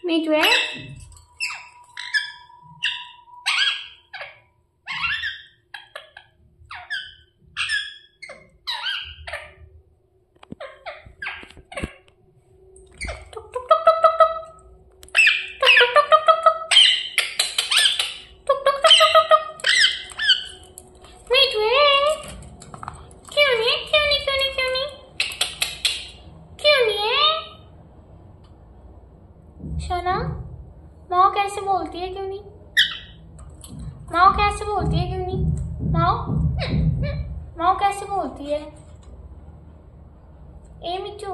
मीठू है। शना, माँ कैसे बोलती है क्यों नहीं? माँ कैसे बोलती है क्यों नहीं? माँ कैसे बोलती है? ए मिट्टू,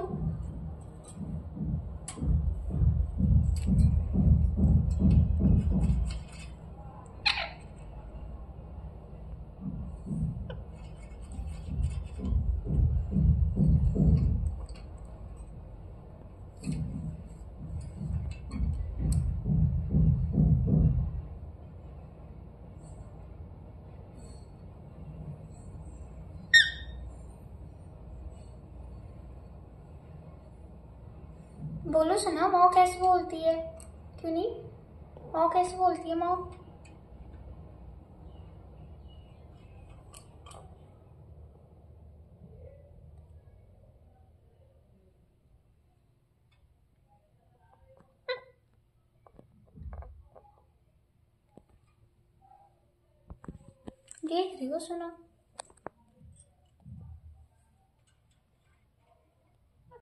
बोलो सना, माँ कैसे बोलती है क्यों नहीं? माँ कैसे बोलती है माँ? देख रही हो सना?